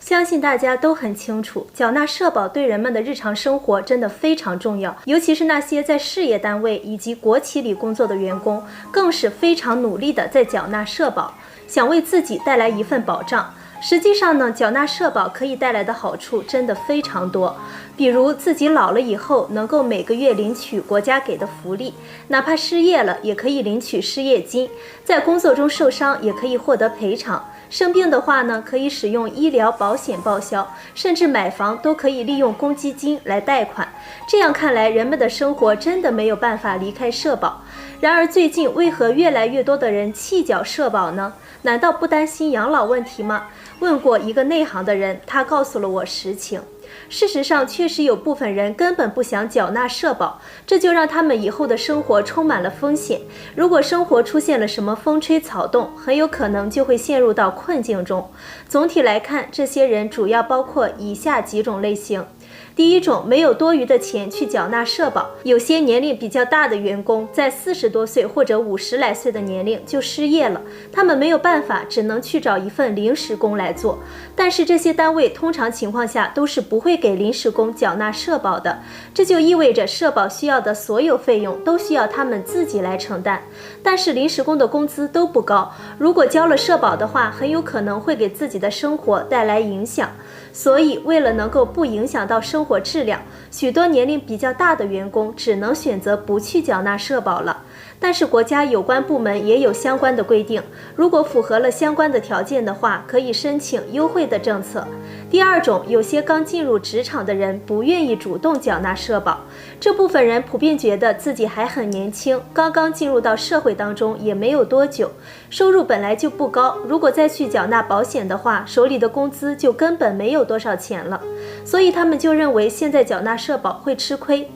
相信大家都很清楚，缴纳社保对人们的日常生活真的非常重要，尤其是那些在事业单位以及国企里工作的员工，更是非常努力的在缴纳社保，想为自己带来一份保障。实际上呢，缴纳社保可以带来的好处真的非常多，比如自己老了以后能够每个月领取国家给的福利，哪怕失业了也可以领取失业金，在工作中受伤也可以获得赔偿，生病的话呢，可以使用医疗保险报销，甚至买房都可以利用公积金来贷款。这样看来，人们的生活真的没有办法离开社保。然而最近为何越来越多的人弃缴社保呢？难道不担心养老问题吗？问过一个内行的人，他告诉了我实情。事实上，确实有部分人根本不想缴纳社保，这就让他们以后的生活充满了风险。如果生活出现了什么风吹草动，很有可能就会陷入到困境中。总体来看，这些人主要包括以下几种类型。第一种，没有多余的钱去缴纳社保。有些年龄比较大的员工，在40多岁或者50来岁的年龄就失业了，他们没有办法，只能去找一份临时工来做。但是这些单位通常情况下都是不会给临时工缴纳社保的，这就意味着社保需要的所有费用都需要他们自己来承担。但是临时工的工资都不高，如果交了社保的话，很有可能会给自己的生活带来影响。所以为了能够不影响到生活质量，许多年龄比较大的员工只能选择不去缴纳社保了。但是国家有关部门也有相关的规定，如果符合了相关的条件的话，可以申请优惠的政策。第二种，有些刚进入职场的人不愿意主动缴纳社保，这部分人普遍觉得自己还很年轻，刚刚进入到社会当中也没有多久，收入本来就不高，如果再去缴纳保险的话，手里的工资就根本没有多少钱了，所以他们就认为现在缴纳社保会吃亏，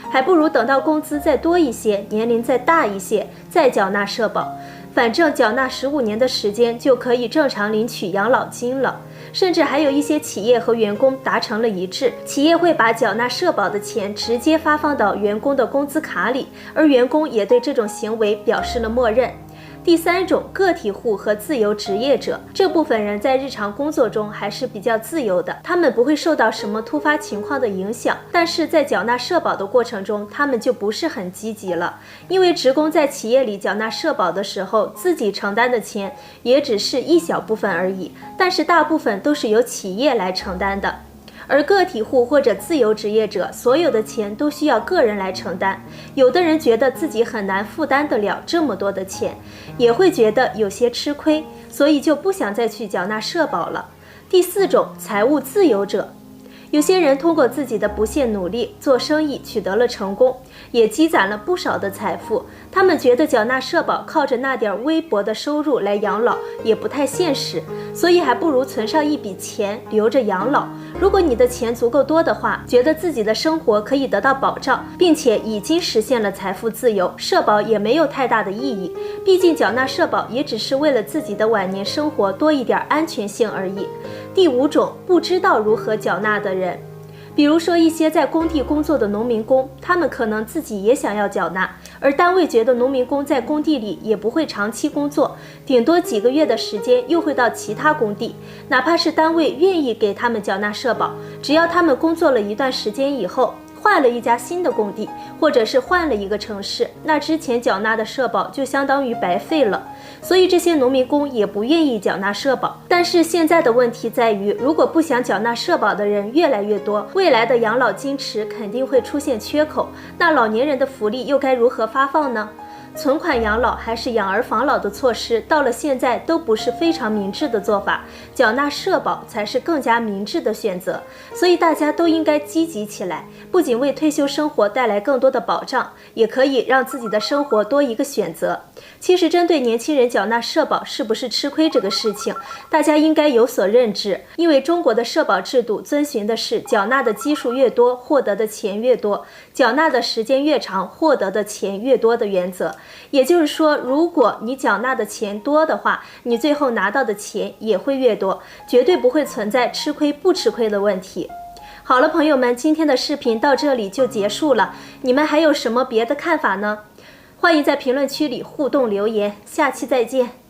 还不如等到工资再多一些，年龄再大一些，再缴纳社保，反正缴纳15年的时间就可以正常领取养老金了。甚至还有一些企业和员工达成了一致，企业会把缴纳社保的钱直接发放到员工的工资卡里，而员工也对这种行为表示了默认。第三种，个体户和自由职业者，这部分人在日常工作中还是比较自由的，他们不会受到什么突发情况的影响，但是在缴纳社保的过程中，他们就不是很积极了，因为职工在企业里缴纳社保的时候，自己承担的钱也只是一小部分而已，但是大部分都是由企业来承担的。而个体户或者自由职业者，所有的钱都需要个人来承担。有的人觉得自己很难负担得了这么多的钱，也会觉得有些吃亏，所以就不想再去缴纳社保了。第四种，财务自由者。有些人通过自己的不懈努力做生意取得了成功，也积攒了不少的财富，他们觉得缴纳社保靠着那点微薄的收入来养老也不太现实，所以还不如存上一笔钱留着养老。如果你的钱足够多的话，觉得自己的生活可以得到保障，并且已经实现了财富自由，社保也没有太大的意义，毕竟缴纳社保也只是为了自己的晚年生活多一点安全性而已。第五种，不知道如何缴纳的人，比如说一些在工地工作的农民工，他们可能自己也想要缴纳，而单位觉得农民工在工地里也不会长期工作，顶多几个月的时间又会到其他工地，哪怕是单位愿意给他们缴纳社保，只要他们工作了一段时间以后，换了一家新的工地，或者是换了一个城市，那之前缴纳的社保就相当于白费了，所以这些农民工也不愿意缴纳社保。但是现在的问题在于，如果不想缴纳社保的人越来越多，未来的养老金池肯定会出现缺口，那老年人的福利又该如何发放呢？存款养老还是养儿防老的措施，到了现在都不是非常明智的做法，缴纳社保才是更加明智的选择。所以大家都应该积极起来，不仅为退休生活带来更多的保障，也可以让自己的生活多一个选择。其实针对年轻人缴纳社保是不是吃亏这个事情，大家应该有所认知，因为中国的社保制度遵循的是缴纳的基数越多，获得的钱越多，缴纳的时间越长，获得的钱越多的原则。也就是说，如果你缴纳的钱多的话，你最后拿到的钱也会越多，绝对不会存在吃亏不吃亏的问题。好了，朋友们，今天的视频到这里就结束了，你们还有什么别的看法呢？欢迎在评论区里互动留言，下期再见。